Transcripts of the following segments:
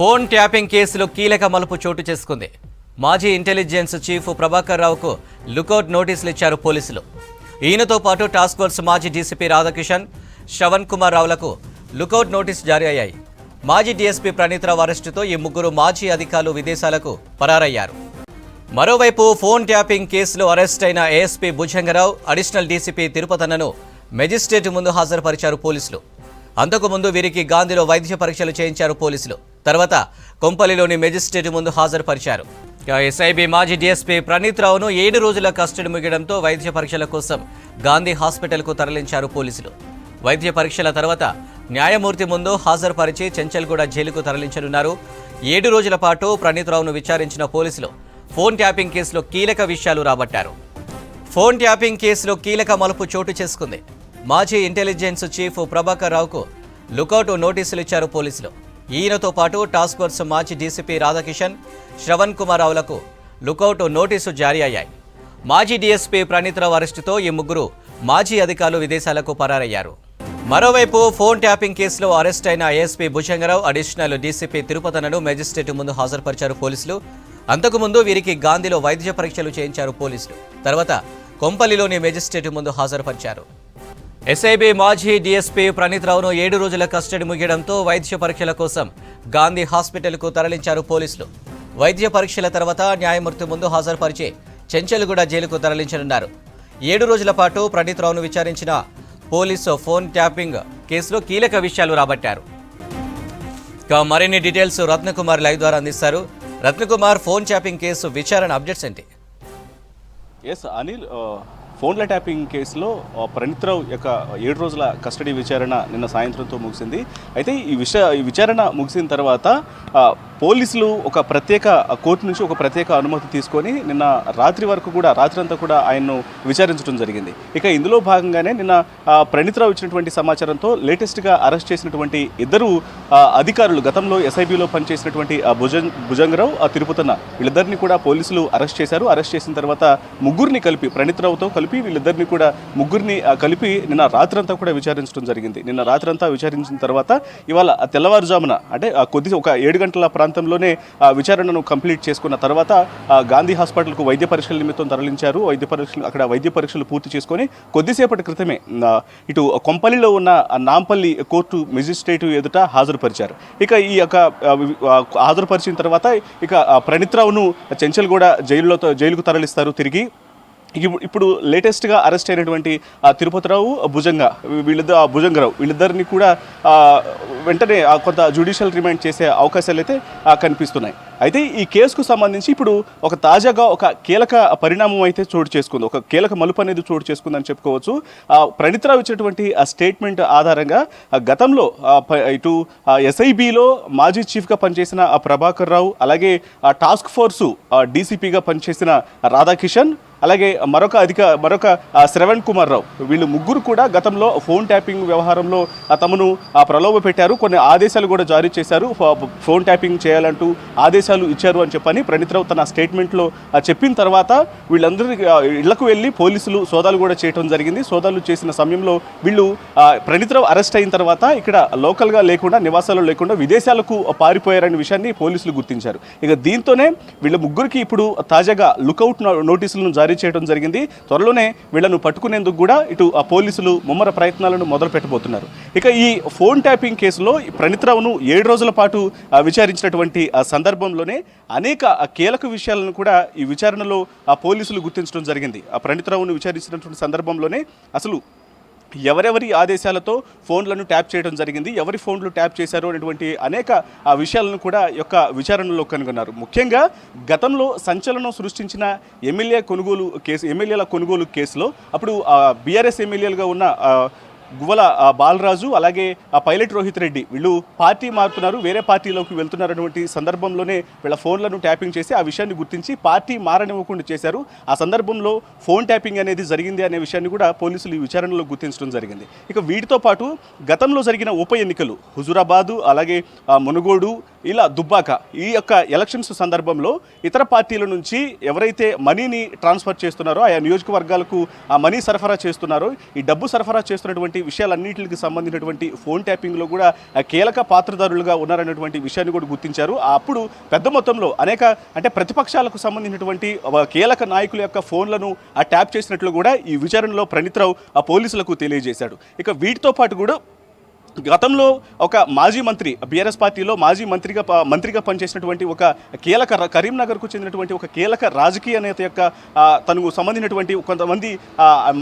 Phone tapping కేసులో కీలక మలుపు చోటు చేసుకుంది. మాజీ ఇంటెలిజెన్స్ చీఫ్ ప్రభాకర్ రావుకు లుకౌట్ నోటీసులు ఇచ్చారు పోలీసులు. ఈయనతో పాటు టాస్క్ ఫోర్స్ మాజీ డీసీపీ రాధాకిషన్, శ్రవణ్ కుమార్ రావులకు లుకౌట్ నోటీసు జారీ అయ్యాయి. మాజీ డీఎస్పీ ప్రణీత్ రావు అరెస్టుతో ఈ ముగ్గురు మాజీ అధికారులు విదేశాలకు పరారయ్యారు. మరోవైపు ఫోన్ ట్యాపింగ్ కేసులో అరెస్ట్ అయిన ఏఎస్పీ భుజంగరావు, అడిషనల్ డీసీపీ తిరుపతన్నను మెజిస్ట్రేట్ ముందు హాజరుపరిచారు పోలీసులు. అంతకుముందు వీరికి గాంధీలో వైద్య పరీక్షలు చేయించారు పోలీసులు. తర్వాత కొంపల్లిలోని మెజిస్ట్రేట్ ముందు హాజరుపరిచారు. ఎస్ఐబి మాజీ డీఎస్పీ ప్రణీత్ రావును 7 రోజుల కస్టడీ ముగియడంతో వైద్య పరీక్షల కోసం గాంధీ హాస్పిటల్కు తరలించారు పోలీసులు. వైద్య పరీక్షల తర్వాత న్యాయమూర్తి ముందు హాజరుపరిచి చెంచల్గూడ జైలుకు తరలించనున్నారు. 7 రోజుల పాటు ప్రణీత్ రావును విచారించిన పోలీసులు ఫోన్ ట్యాపింగ్ కేసులో కీలక విషయాలు రాబట్టారు. ఫోన్ ట్యాపింగ్ కేసులో కీలక మలుపు చోటు చేసుకుంది. మాజీ ఇంటెలిజెన్స్ చీఫ్ ప్రభాకర్ రావుకు లుకౌట్ నోటీసులు ఇచ్చారు పోలీసులు. ఈయనతో పాటు టాస్క్ ఫోర్స్ మాజీ డీసీపీ రాధాకిషన్, శ్రవణ్ కుమార్ రావులకు లుకౌట్ నోటీసు జారీ అయ్యాయి. మాజీ డీఎస్పీ ప్రణీత్ రావు అరెస్టుతో ఈ ముగ్గురు మాజీ అధికారులు విదేశాలకు పరారయ్యారు. మరోవైపు ఫోన్ ట్యాపింగ్ కేసులో అరెస్ట్ అయిన ఏఎస్పీ భుజంగరావు, అడిషనల్ డీసీపీ తిరుపతన్నను మెజిస్ట్రేట్ ముందు హాజరుపరిచారు పోలీసులు. అంతకుముందు వీరికి గాంధీలో వైద్య పరీక్షలు చేయించారు పోలీసులు. తర్వాత కొంపల్లిలోని మెజిస్ట్రేట్ ముందు హాజరుపరిచారు. ఎస్ఐబి మాజీ డీఎస్పీ ప్రణీత్ రావును 7 రోజుల కస్టడీ ముగియడంతో వైద్య పరీక్షల కోసం గాంధీ హాస్పిటల్కు తరలించారు పోలీసులు. వైద్య పరీక్షల తర్వాత న్యాయమూర్తి ముందు హాజరుపరిచి చెంచల్గూడ జైలుకు తరలించనున్నారు. 7 రోజుల పాటు ప్రణీత్ రావును విచారించిన పోలీసు ఫోన్ ట్యాపింగ్ కేసులో కీలక విషయాలు రాబట్టారు. మరిన్ని డీటెయిల్స్ రత్నకుమార్ లైవ్ ద్వారా అందిస్తారు. రత్నకుమార్, ఫోన్ ట్యాపింగ్ కేసు విచారణ అప్డేట్స్ ఏంటి? ఎస్ అనిల్, ఫోన్ల ట్యాపింగ్ కేసులో ప్రణీత్ రావు యొక్క 7 రోజుల కస్టడీ విచారణ నిన్న సాయంత్రంతో ముగిసింది. అయితే ఈ విచారణ ముగిసిన తర్వాత పోలీసులు ఒక ప్రత్యేక కోర్టు నుంచి ఒక ప్రత్యేక అనుమతి తీసుకొని నిన్న రాత్రంతా కూడా ఆయన్ను విచారించడం జరిగింది. ఇక ఇందులో భాగంగానే నిన్న ప్రణీత్ రావు ఇచ్చినటువంటి సమాచారంతో లేటెస్ట్గా అరెస్ట్ చేసినటువంటి ఇద్దరు అధికారులు, గతంలో ఎస్ఐబిలో పనిచేసినటువంటి భుజంగరావు, తిరుపతన్న, వీళ్ళిద్దరిని కూడా పోలీసులు అరెస్ట్ చేశారు. అరెస్ట్ చేసిన తర్వాత ముగ్గురిని కలిపి, ప్రణీత్ రావుతో కలిపి వీళ్ళిద్దరిని కూడా ముగ్గురిని కలిపి నిన్న రాత్రంతా కూడా విచారించడం జరిగింది. నిన్న రాత్రంతా విచారించిన తర్వాత ఇవాళ తెల్లవారుజామున, అంటే ఒక 7 గంటల ప్రాంతంలోనే విచారణను కంప్లీట్ చేసుకున్న తర్వాత గాంధీ హాస్పిటల్కు వైద్య పరీక్షల నిమిత్తం తరలించారు. అక్కడ వైద్య పరీక్షలు పూర్తి చేసుకొని కొద్దిసేపటి క్రితమే ఇటు కొంపల్లిలో ఉన్న నాంపల్లి కోర్టు మెజిస్ట్రేట్ ఎదుట హాజరుపరిచారు. ఇక ఈ యొక్క హాజరుపరిచిన తర్వాత ఇక ప్రణీత్ రావును చెంచల్గూడ జైలుకు తరలిస్తారు తిరిగి. ఇప్పుడు లేటెస్ట్గా అరెస్ట్ అయినటువంటి తిరుపతిరావు, భుజంగరావు వీళ్ళిద్దరిని కూడా వెంటనే కొంత జ్యుడిషియల్ రిమాండ్ చేసే అవకాశాలు అయితే కనిపిస్తున్నాయి. అయితే ఈ కేసుకు సంబంధించి ఇప్పుడు తాజాగా ఒక కీలక పరిణామం అయితే చోటు చేసుకుంది, ఒక కీలక మలుపు అనేది చోటు చేసుకుందని చెప్పుకోవచ్చు. ప్రణీత్ రావు ఇచ్చినటువంటి స్టేట్మెంట్ ఆధారంగా గతంలో ఇటు ఎస్ఐబిలో మాజీ చీఫ్గా పనిచేసిన ప్రభాకర్ రావు, అలాగే టాస్క్ ఫోర్సు డీసీపీగా పనిచేసిన రాధాకిషన్, అలాగే మరొక శ్రవణ్ కుమార్ రావు, వీళ్ళు ముగ్గురు కూడా గతంలో ఫోన్ ట్యాపింగ్ వ్యవహారంలో తమను ప్రలోభ పెట్టారు. కొన్ని ఆదేశాలు కూడా జారీ చేశారు, ఫోన్ ట్యాపింగ్ చేయాలంటూ ఆదేశాలు ఇచ్చారు అని చెప్పని ప్రణీత్ రావు తన స్టేట్మెంట్లో చెప్పిన తర్వాత వీళ్ళందరి ఇళ్లకు వెళ్ళి పోలీసులు సోదాలు కూడా చేయడం జరిగింది. సోదాలు చేసిన సమయంలో వీళ్ళు ప్రణీత్ రావు అరెస్ట్ అయిన తర్వాత ఇక్కడ లోకల్గా లేకుండా, నివాసాలు లేకుండా విదేశాలకు పారిపోయారనే విషయాన్ని పోలీసులు గుర్తించారు. ఇక దీంతోనే వీళ్ళ ముగ్గురికి ఇప్పుడు తాజాగా లుకౌట్ నోటీసులను జారీ చేయడం జరిగింది. త్వరలోనే వీళ్లను పట్టుకునేందుకు కూడా ఇటు పోలీసులు ముమ్మర ప్రయత్నాలను మొదలు పెట్టబోతున్నారు. ఇక ఈ ఫోన్ ట్యాపింగ్ కేసులో ప్రణీత్ రావును 7 రోజుల పాటు విచారించినటువంటి సందర్భంలోనే అనేక కీలక విషయాలను కూడా ఈ విచారణలో పోలీసులు గుర్తించడం జరిగింది. ప్రణీత్ రావును విచారించినటువంటి సందర్భంలోనే అసలు ఎవరెవరి ఆదేశాలతో ఫోన్లను ట్యాప్ చేయడం జరిగింది, ఎవరి ఫోన్లు ట్యాప్ చేశారు అనేటువంటి అనేక విషయాలను కూడా యొక్క విచారణలో కనుగొన్నారు. ముఖ్యంగా గతంలో సంచలనం సృష్టించిన ఎమ్మెల్యేల కొనుగోలు కేసులో అప్పుడు బీఆర్ఎస్ ఎమ్మెల్యేలుగా ఉన్న గువ్వల బాలరాజు, అలాగే పైలట్ రోహిత్ రెడ్డి వీళ్ళు పార్టీ మారుతున్నారు, వేరే పార్టీలోకి వెళ్తున్నారటువంటి సందర్భంలోనే వీళ్ళ ఫోన్లను ట్యాపింగ్ చేసి ఆ విషయాన్ని గుర్తించి పార్టీ మారనివ్వకుండా చేశారు. ఆ సందర్భంలో ఫోన్ ట్యాపింగ్ అనేది జరిగింది అనే విషయాన్ని కూడా పోలీసులు ఈ విచారణలో గుర్తించడం జరిగింది. ఇక వీటితో పాటు గతంలో జరిగిన ఉప ఎన్నికలు హుజూరాబాదు, అలాగే మునుగోడు, ఇలా దుబ్బాక, ఈ యొక్క ఎలక్షన్స్ సందర్భంలో ఇతర పార్టీల నుంచి ఎవరైతే మనీని ట్రాన్స్ఫర్ చేస్తున్నారో, ఆయా నియోజకవర్గాలకు ఆ మనీ సరఫరా చేస్తున్నారో, ఈ డబ్బు సరఫరా చేస్తున్నటువంటి విషయాలన్నింటికి సంబంధించినటువంటి ఫోన్ ట్యాపింగ్లో కూడా కీలక పాత్రధారులుగా ఉన్నారనేటువంటి విషయాన్ని కూడా గుర్తించారు. అప్పుడు పెద్ద మొత్తంలో అనేక అంటే ప్రతిపక్షాలకు సంబంధించినటువంటి కీలక నాయకుల యొక్క ఫోన్లను ట్యాప్ చేసినట్లు కూడా ఈ విచారణలో ప్రణీత్రావు పోలీసులకు తెలియజేశాడు. ఇక వీటితో పాటు కూడా గతంలో ఒక మాజీ మంత్రి బీఆర్ఎస్ పార్టీలో మాజీ మంత్రిగా పనిచేసినటువంటి ఒక కీలక కరీంనగర్కు చెందినటువంటి ఒక కీలక రాజకీయ నేత యొక్క తనకు సంబంధించినటువంటి కొంతమంది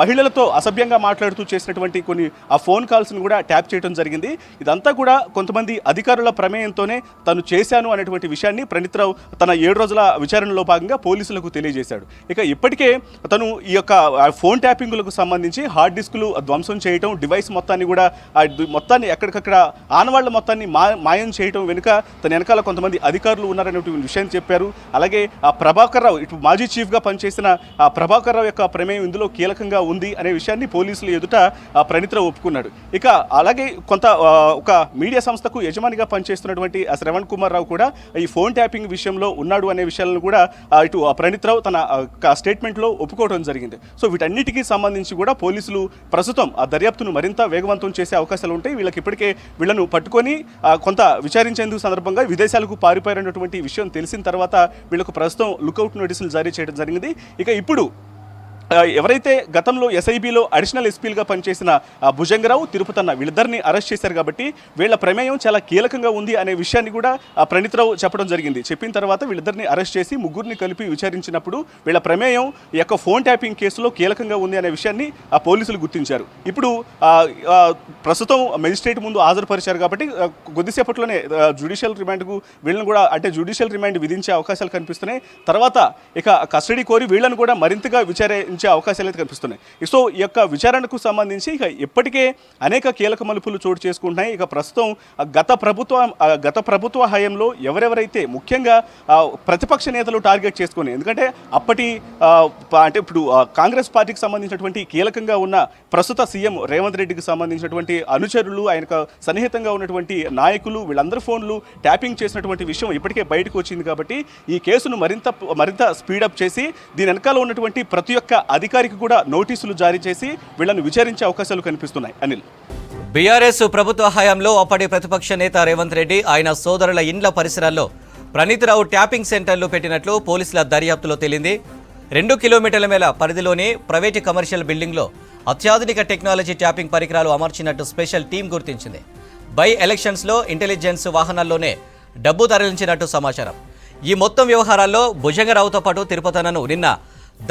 మహిళలతో అసభ్యంగా మాట్లాడుతూ చేసినటువంటి కొన్ని ఫోన్ కాల్స్ను కూడా ట్యాప్ చేయడం జరిగింది. ఇదంతా కూడా కొంతమంది అధికారుల ప్రమేయంతోనే తను చేశాను అనేటువంటి విషయాన్ని ప్రణీత్రావు తన 7 రోజుల విచారణలో భాగంగా పోలీసులకు తెలియజేశాడు. ఇక ఇప్పటికే తను ఈ యొక్క ఫోన్ ట్యాపింగులకు సంబంధించి హార్డ్ డిస్కులు ధ్వంసం చేయడం, డివైస్ మొత్తాన్ని కూడా మొత్తాన్ని ఎక్కడికక్కడ ఆనవాళ్ల మొత్తాన్ని మాయం చేయడం వెనుక తన వెనకాల కొంతమంది అధికారులు ఉన్నారనేటువంటి విషయాన్ని చెప్పారు. అలాగే ప్రభాకర్ రావు ఇటు మాజీ చీఫ్గా పనిచేసిన ప్రభాకర్ రావు యొక్క ప్రమేయం ఇందులో కీలకంగా ఉంది అనే విషయాన్ని పోలీసులు ఎదుట ప్రణీత్రావు ఒప్పుకున్నాడు. ఇక అలాగే ఒక మీడియా సంస్థకు యజమానిగా పనిచేస్తున్నటువంటి శ్రవణ్ కుమార్ రావు కూడా ఈ ఫోన్ ట్యాపింగ్ విషయంలో ఉన్నాడు అనే విషయాలను కూడా ఇటు ప్రణీత్రావు తన స్టేట్మెంట్లో ఒప్పుకోవడం జరిగింది. సో వీటన్నిటికీ సంబంధించి కూడా పోలీసులు ప్రస్తుతం ఆ దర్యాప్తును మరింత వేగవంతం చేసే అవకాశాలు ఉంటాయి. ఇప్పటికే వీళ్లను పట్టుకొని కొంత విచారించేందుకు సందర్భంగా విదేశాలకు పారిపోయారన్నటువంటి విషయం తెలిసిన తర్వాత వీళ్లకు ప్రస్తుతం లుకౌట్ నోటీసులు జారీ చేయడం జరిగింది. ఇక ఇప్పుడు ఎవరైతే గతంలో ఎస్ఐబిలో అడిషనల్ ఎస్పీలుగా పనిచేసిన భుజంగరావు, తిరుపతన్న వీళ్ళిద్దరిని అరెస్ట్ చేశారు కాబట్టి వీళ్ళ ప్రమేయం చాలా కీలకంగా ఉంది అనే విషయాన్ని కూడా ప్రణీత్రావు చెప్పడం జరిగింది. చెప్పిన తర్వాత వీళ్ళిద్దరిని అరెస్ట్ చేసి ముగ్గురిని కలిపి విచారించినప్పుడు వీళ్ళ ప్రమేయం ఈ యొక్క ఫోన్ ట్యాపింగ్ కేసులో కీలకంగా ఉంది అనే విషయాన్ని పోలీసులు గుర్తించారు. ఇప్పుడు ప్రస్తుతం మెజిస్ట్రేట్ ముందు హాజరుపరిచారు కాబట్టి కొద్దిసేపట్లోనే జ్యుడిషియల్ రిమాండ్కు వీళ్ళని కూడా అంటే జ్యుడిషియల్ రిమాండ్ విధించే అవకాశాలు కనిపిస్తున్నాయి. తర్వాత ఇక కస్టడీ కోరి వీళ్ళని కూడా మరింతగా విచారించే అవకాశాలు అయితే కనిపిస్తున్నాయి. సో ఈ యొక్క విచారణకు సంబంధించి ఇక ఇప్పటికే అనేక కీలక మలుపులు చోటు చేసుకుంటున్నాయి. ఇక ప్రస్తుతం గత ప్రభుత్వ హయాంలో ఎవరెవరైతే ముఖ్యంగా ప్రతిపక్ష నేతలు టార్గెట్ చేసుకుని, ఎందుకంటే అప్పటి అంటే ఇప్పుడు కాంగ్రెస్ పార్టీకి సంబంధించినటువంటి కీలకంగా ఉన్న ప్రస్తుత సీఎం రేవంత్ రెడ్డికి సంబంధించినటువంటి అనుచరులు, ఆయనకు సన్నిహితంగా ఉన్నటువంటి నాయకులు వీళ్ళందరి ఫోన్లు ట్యాపింగ్ చేసినటువంటి విషయం ఇప్పటికే బయటకు వచ్చింది. కాబట్టి ఈ కేసును మరింత స్పీడప్ చేసి దీని వెనకాల ఉన్నటువంటి ప్రతి ఒక్క అధికారికి కూడా నోటీసులు జారీ చేసి వీళ్ళను విచారించే అవకాశాలు కనిపిస్తున్నాయి. అనిల్, బీఆర్ఎస్ ప్రభుత్వ హయాంలో అప్పటి ప్రతిపక్ష నేత రేవంత్ రెడ్డి ఆయన సోదరుల ఇండ్ల పరిసరాల్లో ప్రణీత్రావు ట్యాపింగ్ సెంటర్లు పెట్టినట్లు పోలీసుల దర్యాప్తులో తేలింది. 2 కిలోమీటర్ల మేర పరిధిలోని ప్రైవేటు కమర్షియల్ బిల్డింగ్లో అత్యాధునిక టెక్నాలజీ ట్యాపింగ్ పరికరాలు అమర్చినట్టు స్పెషల్ టీం గుర్తించింది. బై ఎలక్షన్స్లో ఇంటెలిజెన్స్ వాహనాల్లోనే డబ్బు తరలించినట్టు సమాచారం. ఈ మొత్తం వ్యవహారాల్లో భుజంగరావుతో పాటు తిరుపతన్నను నిన్న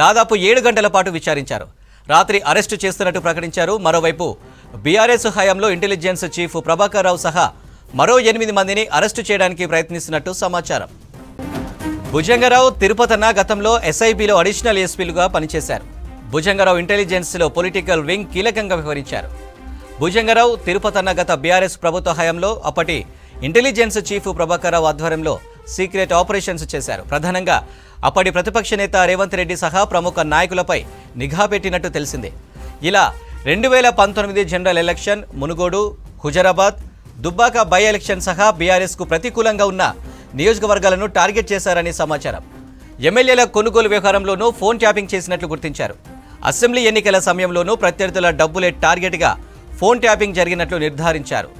దాదాపు 7 గంటల పాటు విచారించారు. రాత్రి అరెస్టు చేస్తున్నట్టు ప్రకటించారు. మరోవైపు బీఆర్ఎస్ హయాంలో ఇంటెలిజెన్స్ చీఫ్ ప్రభాకర్ రావు సహా మరో 8 మందిని అరెస్టు చేయడానికి ప్రయత్నిస్తున్నట్టు సమాచారం. భుజంగరావు, తిరుపతన్న గతంలో ఎస్ఐబిలో అడిషనల్ ఎస్పీలుగా పనిచేశారు. భుజంగరావు ఇంటెలిజెన్స్లో పొలిటికల్ వింగ్ కీలకంగా వ్యవహరించారు. భుజంగరావు, తిరుపతన్న గత బీఆర్ఎస్ ప్రభుత్వ హయాంలో అప్పటి ఇంటెలిజెన్స్ చీఫ్ ప్రభాకర్ రావు ఆధ్వర్యంలో సీక్రెట్ ఆపరేషన్స్ చేశారు. ప్రధానంగా అప్పటి ప్రతిపక్ష నేత రేవంత్ రెడ్డి సహా ప్రముఖ నాయకులపై నిఘా పెట్టినట్టు తెలిసింది. ఇలా 2019 general election, Munugode, Huzurabad, Dubbaka by election సహా బీఆర్ఎస్కు ప్రతికూలంగా ఉన్న నియోజకవర్గాలను టార్గెట్ చేశారని సమాచారం. ఎమ్మెల్యేల కొనుగోలు వ్యవహారంలోనూ ఫోన్ ట్యాపింగ్ చేసినట్లు గుర్తించారు. అసెంబ్లీ ఎన్నికల సమయంలోనూ ప్రత్యర్థుల డబ్బులే టార్గెట్గా ఫోన్ ట్యాపింగ్ జరిగినట్లు నిర్ధారించారు.